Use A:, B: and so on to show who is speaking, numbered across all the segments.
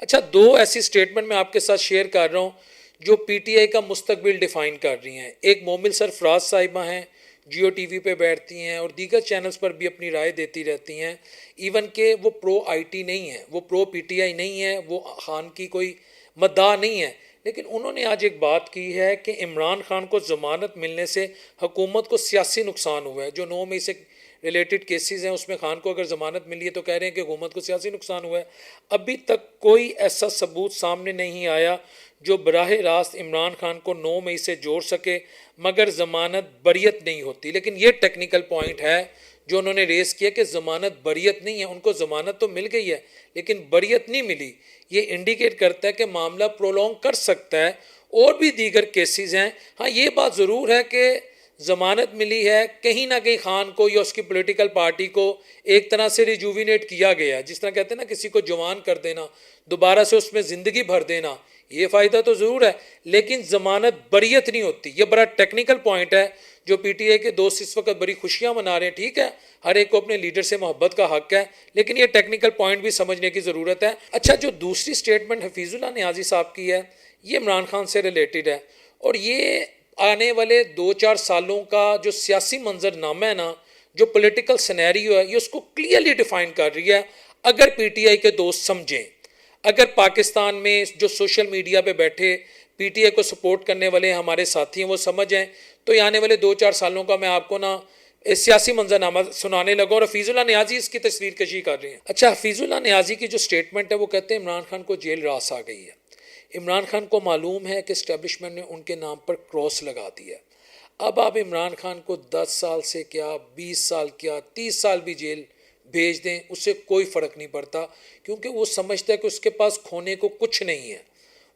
A: اچھا، دو ایسی سٹیٹمنٹ میں آپ کے ساتھ شیئر کر رہا ہوں جو پی ٹی آئی کا مستقبل ڈیفائن کر رہی ہیں. ایک مومل سرفراز صاحبہ ہیں، جیو ٹی وی پہ بیٹھتی ہیں اور دیگر چینلز پر بھی اپنی رائے دیتی رہتی ہیں. ایون کہ وہ پرو آئی ٹی نہیں ہیں، وہ پرو پی ٹی آئی نہیں ہیں، وہ خان کی کوئی مداح نہیں ہے، لیکن انہوں نے آج ایک بات کی ہے کہ عمران خان کو ضمانت ملنے سے حکومت کو سیاسی نقصان ہوا ہے. جو 9 مئی سے ریلیٹڈ کیسز ہیں اس میں خان کو اگر ضمانت ملی ہے تو کہہ رہے ہیں کہ حکومت کو سیاسی نقصان ہوا ہے. ابھی تک کوئی ایسا ثبوت سامنے نہیں آیا جو براہ راست عمران خان کو 9 مئی سے جوڑ سکے، مگر ضمانت بریت نہیں ہوتی. لیکن یہ ٹیکنیکل پوائنٹ ہے جو انہوں نے ریز کیا کہ ضمانت بریت نہیں ہے. ان کو ضمانت تو مل گئی ہے لیکن بریت نہیں ملی. یہ انڈیکیٹ کرتا ہے کہ معاملہ پرولونگ کر سکتا ہے. اور بھی دیگر کیسز ہیں. ہاں، یہ بات ضرور ہے کہ ضمانت ملی ہے، کہیں نہ کہیں خان کو یا اس کی پولیٹیکل پارٹی کو ایک طرح سے ریجووینیٹ کیا گیا، جس طرح کہتے ہیں نا کسی کو جوان کر دینا، دوبارہ سے اس میں زندگی بھر دینا. یہ فائدہ تو ضرور ہے لیکن ضمانت بریت نہیں ہوتی. یہ بڑا ٹیکنیکل پوائنٹ ہے جو پی ٹی آئی کے دوست اس وقت بڑی خوشیاں منا رہے ہیں. ٹھیک ہے، ہر ایک کو اپنے لیڈر سے محبت کا حق ہے، لیکن یہ ٹیکنیکل پوائنٹ بھی سمجھنے کی ضرورت ہے. اچھا، جو دوسری سٹیٹمنٹ حفیظ اللہ نیازی صاحب کی ہے یہ عمران خان سے ریلیٹڈ ہے، اور یہ آنے والے 2-4 سالوں کا جو سیاسی منظر نامہ ہے نا، جو پولیٹیکل سینیریو ہے، یہ اس کو کلیئرلی ڈیفائن کر رہی ہے. اگر پی ٹی آئی کے دوست سمجھیں، اگر پاکستان میں جو سوشل میڈیا پہ بیٹھے پی ٹی آئی کو سپورٹ کرنے والے ہمارے ساتھی ہیں وہ سمجھیں، تو یہ آنے والے 2-4 سالوں کا میں آپ کو نا سیاسی منظرنامہ سنانے لگا. اور حفیظ اللہ نیازی اس کی تصویر کشی کر رہے ہیں. اچھا، حفیظ اللہ نیازی کی جو سٹیٹمنٹ ہے وہ کہتے ہیں عمران خان کو جیل راس آ گئی ہے. عمران خان کو معلوم ہے کہ اسٹیبلشمنٹ نے ان کے نام پر کراس لگا دی ہے. اب آپ عمران خان کو 10 سال سے کیا 20 سال کیا 30 سال بھی جیل بھیج دیں، اس سے کوئی فرق نہیں پڑتا، کیونکہ وہ سمجھتا ہے کہ اس کے پاس کھونے کو کچھ نہیں ہے.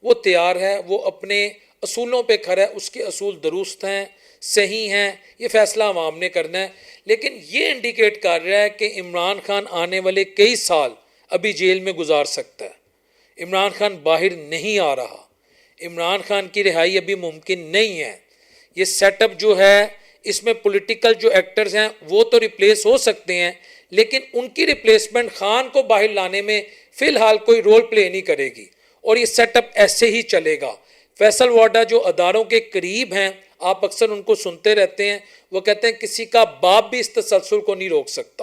A: وہ تیار ہے، وہ اپنے اصولوں پہ کھڑا ہے، اس کے اصول درست ہیں، صحیح ہیں. یہ فیصلہ عوام نے کرنا ہے. لیکن یہ انڈیکیٹ کر رہا ہے کہ عمران خان آنے والے کئی سال ابھی جیل میں گزار سکتا ہے. عمران خان باہر نہیں آ رہا، عمران خان کی رہائی ابھی ممکن نہیں ہے. یہ سیٹ اپ جو ہے اس میں پولیٹیکل جو ایکٹرز ہیں وہ تو ریپلیس ہو سکتے ہیں، لیکن ان کی ریپلیسمنٹ خان کو باہر لانے میں فی الحال کوئی رول پلے نہیں کرے گی، اور یہ سیٹ اپ ایسے ہی چلے گا. فیصل واڈا جو اداروں کے قریب ہیں، آپ اکثر ان کو سنتے رہتے ہیں، وہ کہتے ہیں کسی کا باپ بھی اس تسلسل کو نہیں روک سکتا.